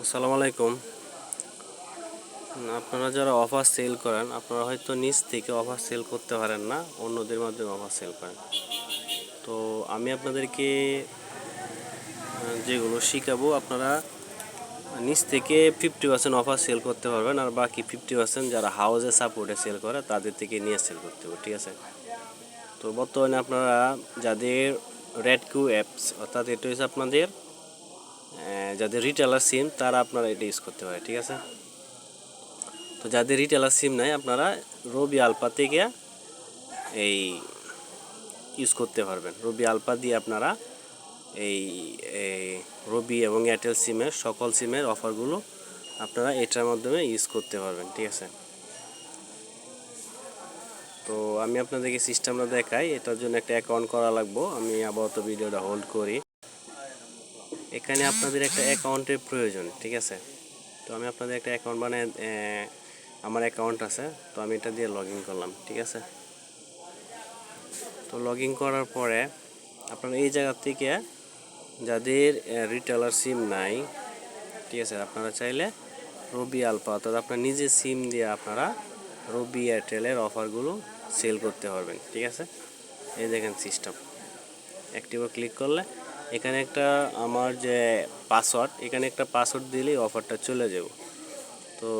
আসসালামু আলাইকুম। আপনারা যারা অফার সেল করেন, আপনারা হয়তো নিজ থেকে অফার সেল করতে পারেন না, অন্যদের মাধ্যমে অফার সেল করেন। তো আমি আপনাদেরকে যেগুলো শিখাবো, আপনারা নিজ থেকে 50% অফার সেল করতে পারবেন, আর বাকি 50% যারা হাউজে সাপোর্টে সেল করে তাদের থেকে নিয়ে সেল করতে হবে, ঠিক আছে? তো বর্তমানে আপনারা যাদের রেড কিউ অ্যাপস, অর্থাৎ এটা হচ্ছে আপনাদের যাদের রিটেলার সিম, তারা আপনারা এটা ইউজ করতে পারে, ঠিক আছে? তো যাদের রিটেলার সিম নাই, আপনারা রবি আলপা থেকে এই ইউজ করতে পারবেন। রবি আলপা দিয়ে আপনারা এই রবি এবং এয়ারটেল সিমের সকল সিমের অফারগুলো আপনারা এটার মাধ্যমে ইউজ করতে পারবেন, ঠিক আছে? তো আমি আপনাদেরকে সিস্টেমটা দেখাই। এটার জন্য একটা অ্যাকাউন্ট করা লাগবে। আমি আপাতত ভিডিওটা হোল্ড করি। এখানে আপনাদের একটা অ্যাকাউন্টের প্রয়োজন, ঠিক আছে? তো আমি আপনাদের একটা অ্যাকাউন্ট বানিয়ে, আমার অ্যাকাউন্ট আছে, তো আমি এটা দিয়ে লগ ইন করলাম, ঠিক আছে? তো লগ ইন করার পরে আপনারা এই জায়গা থেকে যাদের রিটেলার সিম নাই, ঠিক আছে, আপনারা চাইলে রবি আলপা, অর্থাৎ আপনার নিজের সিম দিয়ে আপনারা রবি এয়ারটেলের অফারগুলো সেল করতে পারবেন, ঠিক আছে? এই দেখেন সিস্টেম। অ্যাক্টিভে ক্লিক করলে এখানে একটা আমার যে পাসওয়ার্ড, এখানে একটা পাসওয়ার্ড দিলেই অফারটা চলে যাব। তো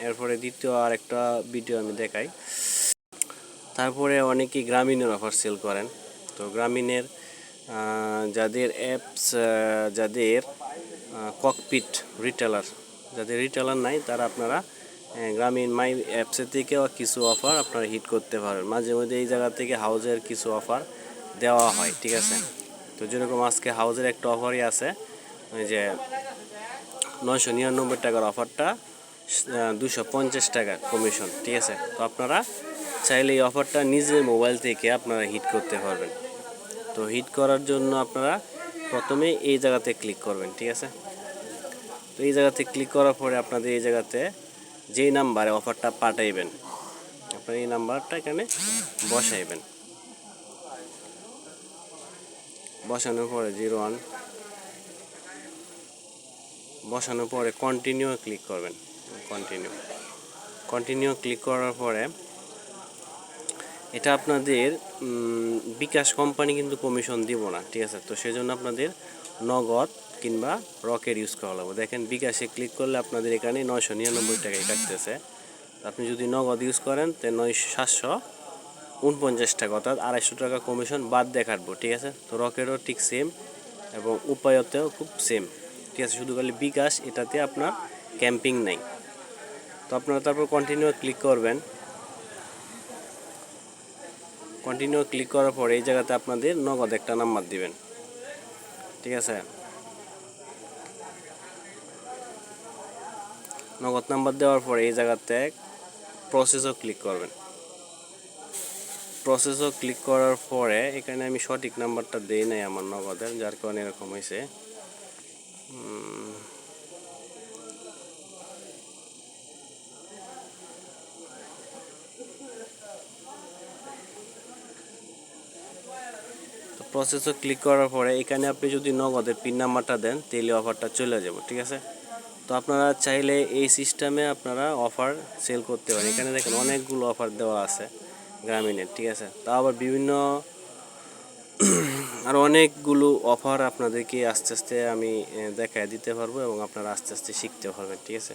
এরপরে দ্বিতীয় আর একটা ভিডিও আমি দেখাই। তারপরে অনেকেই গ্রামীণের অফার সেল করেন। তো গ্রামীণের যাদের অ্যাপস, যাদের ককপিট রিটেলার, যাদের রিটেলার নাই, তারা আপনারা গ্রামীণ মাই অ্যাপসের থেকেও কিছু অফার আপনারা হিট করতে পারেন। মাঝে মধ্যে এই জায়গা থেকে হাউজের কিছু অফার দেওয়া হয়, ঠিক আছে? তো যেরকম আজকে হাউজের একটা অফারই আছে, ওই যে 999 টাকার অফারটা 250 টাকা কমিশন, ঠিক আছে? তো আপনারা চাইলে এই অফারটা নিজের মোবাইল থেকে আপনারা হিট করতে পারবেন। তো হিট করার জন্য আপনারা প্রথমে এই জায়গাতে ক্লিক করবেন, ঠিক আছে? তো এই জায়গাতে ক্লিক করার পরে আপনাদের এই জায়গাতে যেই নাম্বারে অফারটা পাঠাইবেন, আপনার এই নাম্বারটা এখানে বসাইবেন। বসানোর পরে 01 বসানোর পরে কন্টিনিউ ক্লিক করবেন। কন্টিনিউ ক্লিক করার পরে এটা আপনাদের বিকাশ কোম্পানি কিন্তু কমিশন দিব না, ঠিক আছে? তো সেজন্য আপনাদের নগদ কিংবা রকেট ইউজ করা লাগবে। দেখেন বিকাশে ক্লিক করলে আপনাদের এখানে 999 টাকায় কাটতেছে। আপনি যদি নগদ ইউজ করেন তো 749 টাকা, অর্থাৎ 250 টাকা কমিশন বাদ দিয়ে কাটবো, ঠিক আছে? তো রকেটও ঠিক সেম এবং উপায়তেও খুব সেম, ঠিক আছে? শুধু খালি বিকাশ, এটাতে আপনার ক্যাম্পিং নাই। তো আপনারা তারপর কন্টিনিউ ক্লিক করবেন। কন্টিনিউ ক্লিক করার পরে এই জায়গাতে আপনাদের নগদ একটা নাম্বার দিবেন, ঠিক আছে? নগদ নাম্বার দেওয়ার পরে এই জায়গাতে প্রসেসও ক্লিক করবেন। প্রসেসও ক্লিক করার পরে এখানে আমি সঠিক নাম্বারটা দেই নাই আমার নগদের, যার কারণে এরকম হয়েছে। তো প্রসেসও ক্লিক করার পরে এখানে আপনি যদি নগদের পিন নাম্বারটা দেন তাহলে অফারটা চলে যাব, ঠিক আছে? তো আপনারা চাইলে এই সিস্টেমে আপনারা অফার সেল করতে পারেন। এখানে দেখেন অনেকগুলো অফার দেওয়া আছে গ্রামীণের, ঠিক আছে? তা আবার বিভিন্ন আর অনেকগুলো অফার আপনাদেরকে আস্তে আস্তে আমি দেখায় দিতে পারবো এবং আপনারা আস্তে আস্তে শিখতে পারবেন, ঠিক আছে?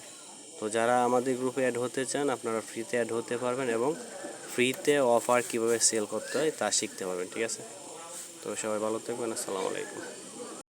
তো যারা আমাদের গ্রুপে অ্যাড হতে চান, আপনারা ফ্রিতে অ্যাড হতে পারবেন এবং ফ্রিতে অফার কীভাবে সেল করতে হয় তা শিখতে পারবেন, ঠিক আছে? তো সবাই ভালো থাকবেন। আসসালামু আলাইকুম।